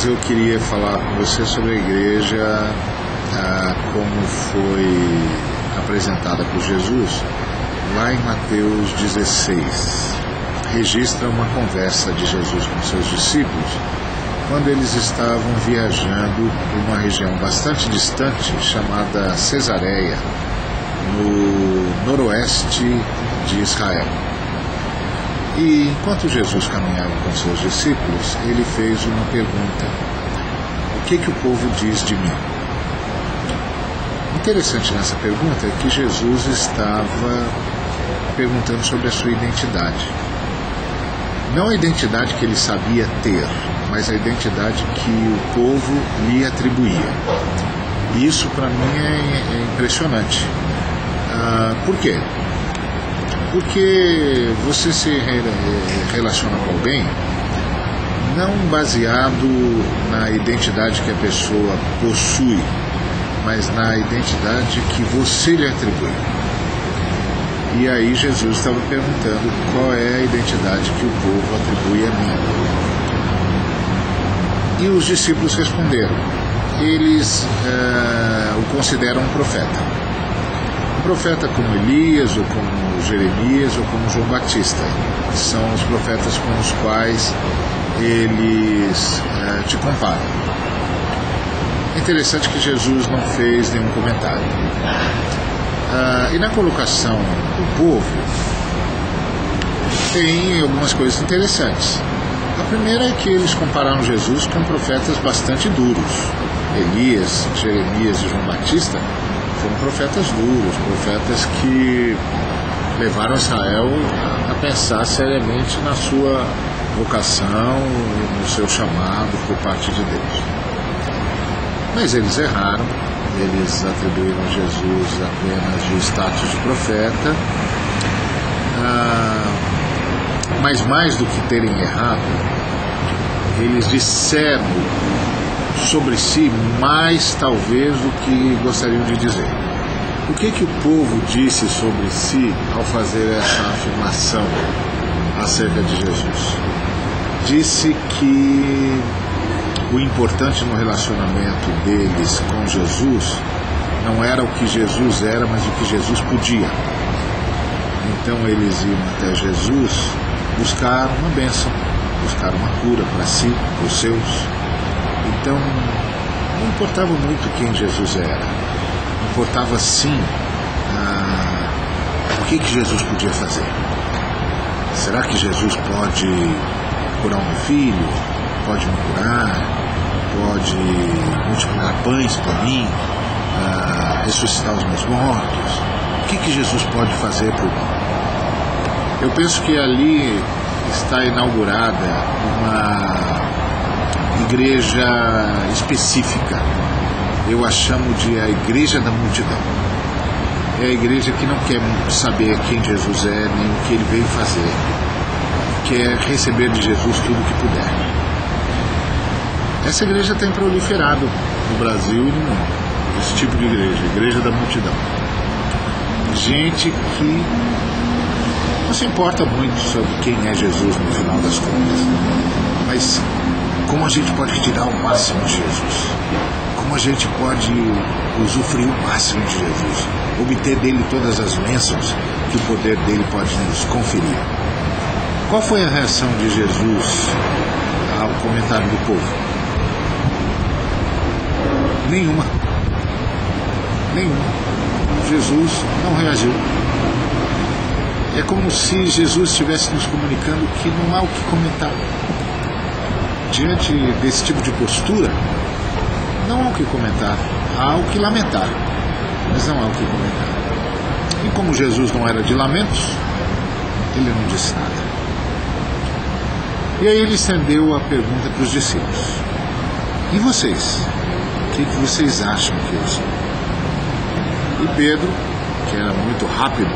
mas eu queria falar com você sobre a igreja, como foi apresentada por Jesus lá em Mateus 16. Registra uma conversa de Jesus com seus discípulos quando eles estavam viajando por uma região bastante distante chamada Cesareia, no noroeste de Israel. E enquanto Jesus caminhava com seus discípulos, ele fez uma pergunta: o que o povo diz de mim? Interessante nessa pergunta é que Jesus estava perguntando sobre a sua identidade. Não a identidade que ele sabia ter, mas a identidade que o povo lhe atribuía. E isso para mim é impressionante. Por quê? Porque você se relaciona com alguém não baseado na identidade que a pessoa possui, mas na identidade que você lhe atribui. E aí Jesus estava perguntando qual é a identidade que o povo atribui a mim. E os discípulos responderam. Eles o consideram um profeta. Um profeta como Elias, ou como Jeremias, ou como João Batista. São os profetas com os quais eles te comparam. É interessante que Jesus não fez nenhum comentário. E na colocação do povo tem algumas coisas interessantes. A primeira é que eles compararam Jesus com profetas bastante duros. Elias, Jeremias e João Batista foram profetas duros, profetas que levaram Israel a pensar seriamente na sua vocação e no seu chamado por parte de Deus. Mas eles erraram. Eles atribuíram a Jesus apenas o status de profeta, mas mais do que terem errado, eles disseram sobre si mais talvez do que gostariam de dizer. O que o povo disse sobre si ao fazer essa afirmação acerca de Jesus? Disse que o importante no relacionamento deles com Jesus não era o que Jesus era, mas o que Jesus podia. Então eles iam até Jesus buscar uma bênção, buscar uma cura para si, para os seus. Então não importava muito quem Jesus era, importava sim o que Jesus podia fazer. Será que Jesus pode curar o meu filho? Pode me curar? Pode multiplicar pães para mim? Ressuscitar os meus mortos? O que Jesus pode fazer por mim? Eu penso que ali está inaugurada uma igreja específica. Eu a chamo de a igreja da multidão. É a igreja que não quer saber quem Jesus é, nem o que ele veio fazer. Quer receber de Jesus tudo o que puder. Essa igreja tem proliferado no Brasil e no mundo. Esse tipo de igreja da multidão. Gente que não se importa muito sobre quem é Jesus no final das contas, mas como a gente pode retirar o máximo de Jesus, como a gente pode usufruir o máximo de Jesus, obter dele todas as bênçãos que o poder dele pode nos conferir. Qual foi a reação de Jesus ao comentário do povo? Nenhuma. Jesus não reagiu. É como se Jesus estivesse nos comunicando que não há o que comentar. Diante desse tipo de postura, não há o que comentar, há o que lamentar, mas não há o que comentar. E como Jesus não era de lamentos, ele não disse nada. E aí ele estendeu a pergunta para os discípulos: e vocês? O que vocês acham que eu sou? E Pedro, que era muito rápido,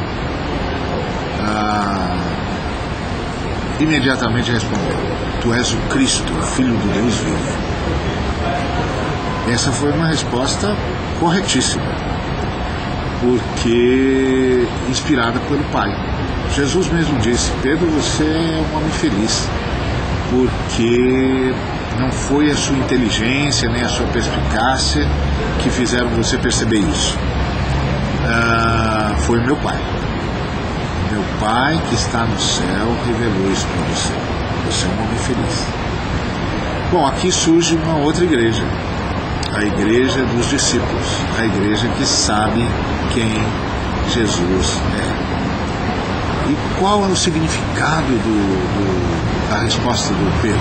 imediatamente respondeu: tu és o Cristo, o Filho do Deus vivo. Essa foi uma resposta corretíssima, porque inspirada pelo Pai. Jesus mesmo disse: Pedro, você é um homem feliz, porque Não foi a sua inteligência nem a sua perspicácia que fizeram você perceber isso. Foi meu pai. Meu pai que está no céu revelou isso para você. Você é um homem feliz. Bom, aqui surge uma outra igreja. A igreja dos discípulos. A igreja que sabe quem Jesus é. E qual é o significado da resposta do Pedro?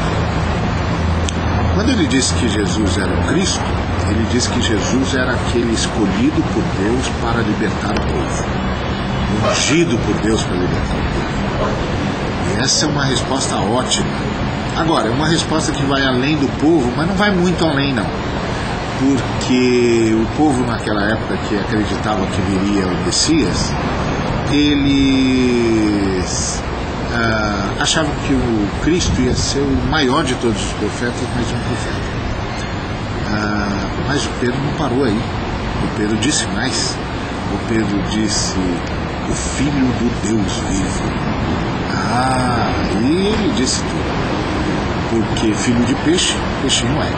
Quando ele disse que Jesus era o Cristo, ele disse que Jesus era aquele escolhido por Deus para libertar o povo. Ungido por Deus para libertar o povo. E essa é uma resposta ótima. Agora, é uma resposta que vai além do povo, mas não vai muito além não. Porque o povo naquela época que acreditava que viria o Messias, eles achavam que o Cristo ia ser o maior de todos os profetas, mas um profeta. Mas o Pedro não parou aí. O Pedro disse mais. O Pedro disse: o Filho do Deus vivo. E ele disse tudo. Porque filho de peixe, peixinho é.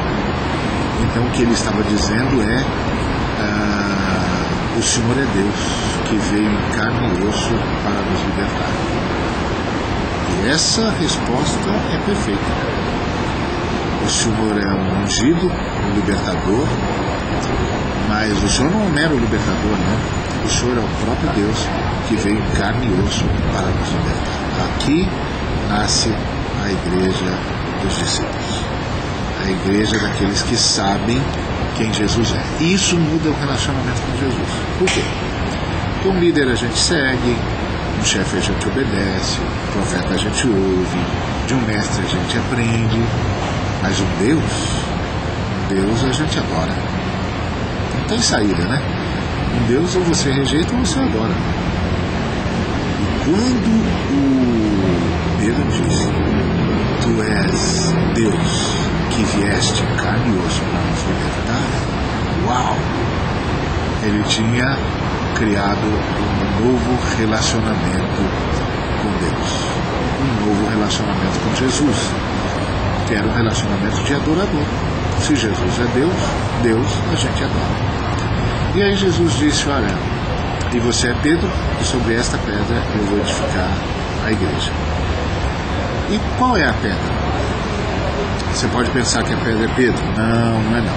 Então o que ele estava dizendo é: o Senhor é Deus, que veio em carne e osso para nos libertar. E essa resposta é perfeita. O Senhor é um ungido, um libertador, mas o Senhor não é um mero libertador, não. O Senhor é o próprio Deus que veio em carne e osso para nos libertar. Aqui nasce a igreja dos discípulos. A igreja daqueles que sabem quem Jesus é. E isso muda o relacionamento com Jesus. Por quê? Porque um líder a gente segue, um chefe a gente obedece, um profeta a gente ouve, de um mestre a gente aprende, mas um Deus a gente adora. Não tem saída, né? Um Deus ou você rejeita ou você adora. E quando o Pedro diz: tu és Deus que vieste em carne e osso para nos libertar, uau! Ele tinha criado um novo relacionamento com Deus, um novo relacionamento com Jesus, que era um relacionamento de adorador. Se Jesus é Deus a gente adora. E aí Jesus disse: olha, e você é Pedro, e sobre esta pedra eu vou edificar a igreja. E qual é a pedra? Você pode pensar que a pedra é Pedro. Não é não.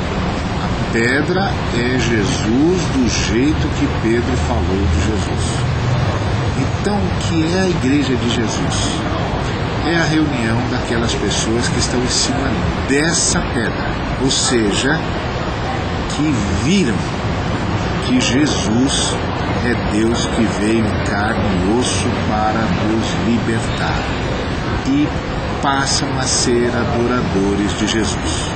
A pedra é Jesus do jeito que Pedro falou de Jesus. Então, o que é a igreja de Jesus? É a reunião daquelas pessoas que estão em cima dessa pedra. Ou seja, que viram que Jesus é Deus que veio em carne e osso para nos libertar. E passam a ser adoradores de Jesus.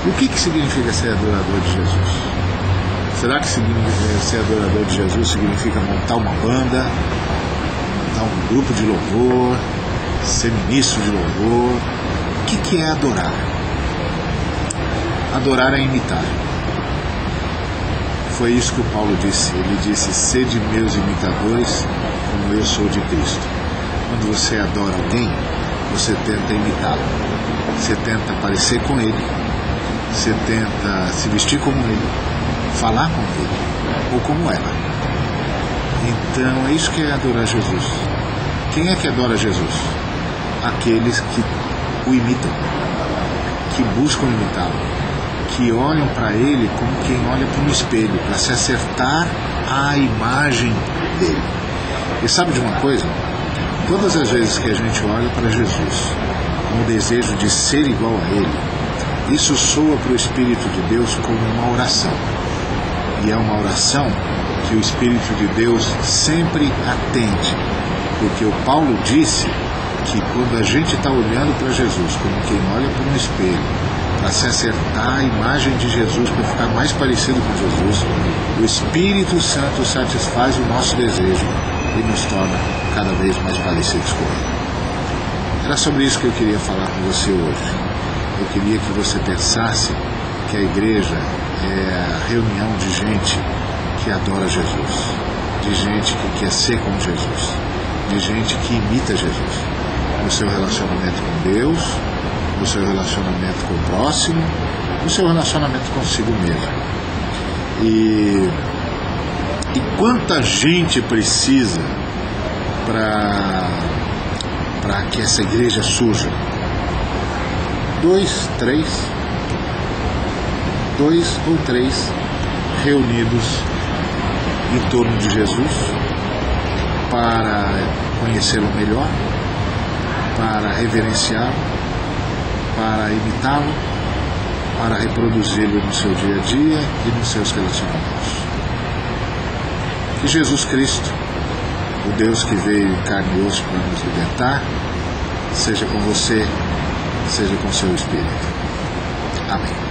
O que significa ser adorador de Jesus? Será que ser adorador de Jesus significa montar uma banda, montar um grupo de louvor, ser ministro de louvor? O que é adorar? Adorar é imitar. Foi isso que o Paulo disse. Ele disse: sede meus imitadores, como eu sou de Cristo. Quando você adora alguém, você tenta imitá-lo, você tenta parecer com ele, você tenta se vestir como ele, falar como ele, ou como ela. Então é isso que é adorar Jesus. Quem é que adora Jesus? Aqueles que o imitam, que buscam imitá-lo, que olham para ele como quem olha para um espelho, para se acertar à imagem dele. E sabe de uma coisa? Todas as vezes que a gente olha para Jesus com o desejo de ser igual a Ele, isso soa para o Espírito de Deus como uma oração. E é uma oração que o Espírito de Deus sempre atende. Porque o Paulo disse que quando a gente está olhando para Jesus como quem olha para um espelho, para se acertar à imagem de Jesus, para ficar mais parecido com Jesus, o Espírito Santo satisfaz o nosso desejo e nos torna cada vez mais parecidos com Ele. Era sobre isso que eu queria falar com você hoje. Eu queria que você pensasse que a igreja é a reunião de gente que adora Jesus, de gente que quer ser como Jesus, de gente que imita Jesus no seu relacionamento com Deus, no seu relacionamento com o próximo, no seu relacionamento consigo mesmo. E quanta gente precisa para que essa igreja surja? 2 ou 3 reunidos em torno de Jesus para conhecê-lo melhor, para reverenciá-lo, para imitá-lo, para reproduzi-lo no seu dia a dia e nos seus relacionamentos. Que Jesus Cristo, o Deus que veio em carne e osso para nos libertar, seja com você, seja com seu Espírito. Amém.